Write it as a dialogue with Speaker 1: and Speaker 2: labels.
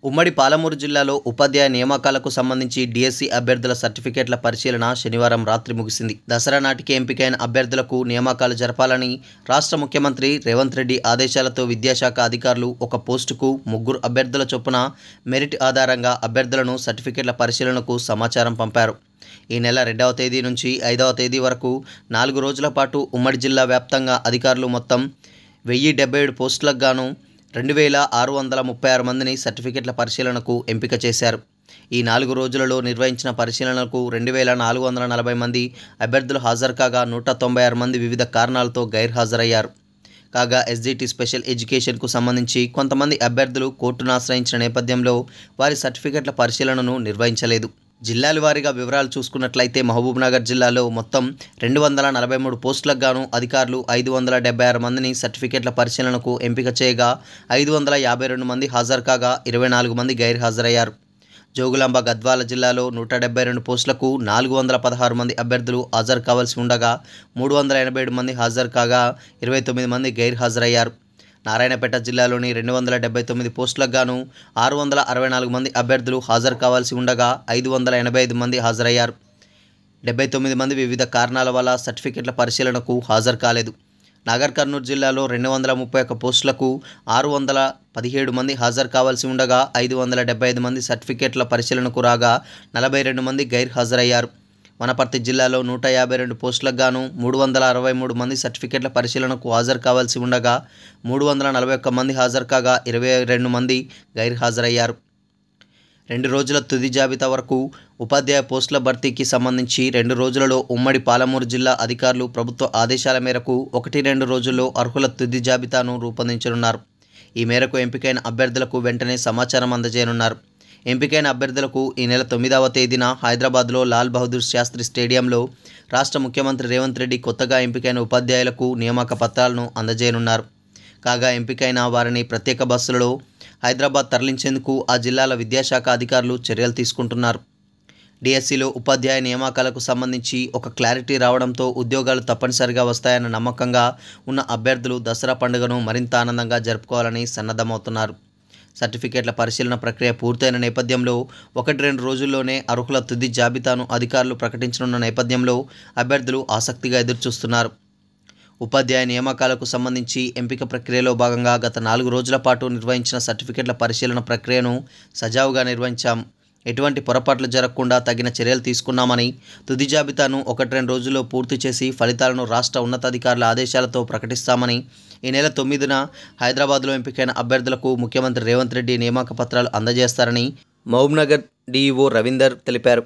Speaker 1: ఉమ్మడి పాలమూరు జిల్లాలో ఉపాధ్యాయ నియామకాలకు సంబంధించి డిఎస్సి అభ్యర్థుల సర్టిఫికేట్ల పరిశీలన శనివారం రాత్రి ముగిసింది. దసరా నాటికి ఎంపికైన అభ్యర్థులకు నియామకాలు జరపాలని రాష్ట్ర ముఖ్యమంత్రి రేవంత్ రెడ్డి ఆదేశాలతో విద్యాశాఖ అధికారులు ఒక పోస్టుకు 3 అభ్యర్థుల చొప్పున మెరిట్ ఆధారంగా అభ్యర్థులను సర్టిఫికేట్ల పరిశీలనకు సమాచారం పంపారు. ఈ నెల 2వ తేదీ నుంచి 5వ తేదీ వరకు 4 రోజుల పాటు ఉమ్మడి జిల్లా వ్యాప్తంగా అధికారులు మొత్తం 1077 పోస్టులకు గాను 2636 మందిని సర్టిఫికేట్ల పరిశీలనకు ఎంపిక చేశారు. ఈ 4 రోజులలో నిర్వహించిన పరిశీలనకు 2440 మంది అభ్యర్థులు హాజరు కాగా 196 మంది వివిధ కారణాలతో గైర్హాజరయ్యారు. కాగా ఎస్జిటి స్పెషల్ ఎడ్యుకేషన్కు సంబంధించి కొంతమంది అభ్యర్థులు కోర్టును ఆశ్రయించిన నేపథ్యంలో వారి సర్టిఫికేట్ల పరిశీలనను నిర్వహించలేదు. జిల్లాల వారీగా వివరాలు చూసుకున్నట్లయితే మహబూబ్నగర్ జిల్లాలో మొత్తం 243 పోస్టులకు గాను అధికారులు 576 మందిని సర్టిఫికేట్ల పరిశీలనకు ఎంపిక చేయగా 552 మంది హాజరు కాగా 24 మంది గైర్హాజరయ్యారు. జోగులాంబ గద్వాల జిల్లాలో 172 పోస్టులకు 416 మంది అభ్యర్థులు హాజరు కావాల్సి ఉండగా 387 మంది హాజరు కాగా 29 మంది గైర్హాజరయ్యారు. నారాయణపేట జిల్లాలోని 279 పోస్టులకు గాను 664 మంది అభ్యర్థులు హాజరు కావాల్సి ఉండగా 585 మంది హాజరయ్యారు. 79 మంది వివిధ కారణాల వల్ల సర్టిఫికేట్ల పరిశీలనకు హాజరు కాలేదు. నాగర్ కర్నూలు జిల్లాలో 231 పోస్టులకు 617 మంది హాజరు కావాల్సి ఉండగా 575 మంది సర్టిఫికేట్ల పరిశీలనకు రాగా 42 మంది గైర్హాజరయ్యారు. వనపర్తి జిల్లాలో 152 పోస్టులకు గాను 363 మంది సర్టిఫికేట్ల పరిశీలనకు హాజరు కావాల్సి ఉండగా 341 మంది హాజరు కాగా 22 మంది గైర్హాజరయ్యారు. 2 రోజుల తుది జాబితా వరకు ఉపాధ్యాయ పోస్టుల భర్తీకి సంబంధించి 2 రోజులలో ఉమ్మడి పాలమూరు జిల్లా అధికారులు ప్రభుత్వ ఆదేశాల మేరకు 1-2 రోజుల్లో అర్హుల తుది జాబితాను రూపొందించనున్నారు. ఈ మేరకు ఎంపికైన అభ్యర్థులకు వెంటనే సమాచారం అందజేయనున్నారు. ఎంపికైన అభ్యర్థులకు ఈ నెల 9వ తేదీన హైదరాబాద్లో లాల్ బహదూర్ శాస్త్రి స్టేడియంలో రాష్ట్ర ముఖ్యమంత్రి రేవంత్ రెడ్డి కొత్తగా ఎంపికైన ఉపాధ్యాయులకు నియామక పత్రాలను అందజేయనున్నారు. కాగా ఎంపికైన వారిని ప్రత్యేక బస్సులలో హైదరాబాద్ తరలించేందుకు ఆ జిల్లాల విద్యాశాఖ అధికారులు చర్యలు తీసుకుంటున్నారు. డిఎస్సిలో ఉపాధ్యాయ నియామకాలకు సంబంధించి ఒక క్లారిటీ రావడంతో ఉద్యోగాలు తప్పనిసరిగా వస్తాయన్న నమ్మకంగా ఉన్న అభ్యర్థులు దసరా పండుగను మరింత ఆనందంగా జరుపుకోవాలని సన్నద్ధమవుతున్నారు. సర్టిఫికేట్ల పరిశీలన ప్రక్రియ పూర్తయిన నేపథ్యంలో 1-2 రోజుల్లోనే అర్హుల తుది జాబితాను అధికారులు ప్రకటించనున్న నేపథ్యంలో అభ్యర్థులు ఆసక్తిగా ఎదురుచూస్తున్నారు. ఉపాధ్యాయ నియామకాలకు సంబంధించి ఎంపిక ప్రక్రియలో భాగంగా గత 4 రోజుల పాటు నిర్వహించిన సర్టిఫికేట్ల పరిశీలన ప్రక్రియను సజావుగా నిర్వహించాం. ఎటువంటి పొరపాట్లు జరగకుండా తగిన చర్యలు తీసుకున్నామని, తుది జాబితాను 1-2 రోజుల్లో పూర్తి చేసి ఫలితాలను రాష్ట్ర ఉన్నతాధికారుల ఆదేశాలతో ప్రకటిస్తామని, ఈ నెల 9న హైదరాబాద్లో ఎంపికైన అభ్యర్థులకు ముఖ్యమంత్రి రేవంత్ రెడ్డి నియామక పత్రాలు అందజేస్తారని మహబూబ్నగర్ డీఈఓ రవీందర్ తెలిపారు.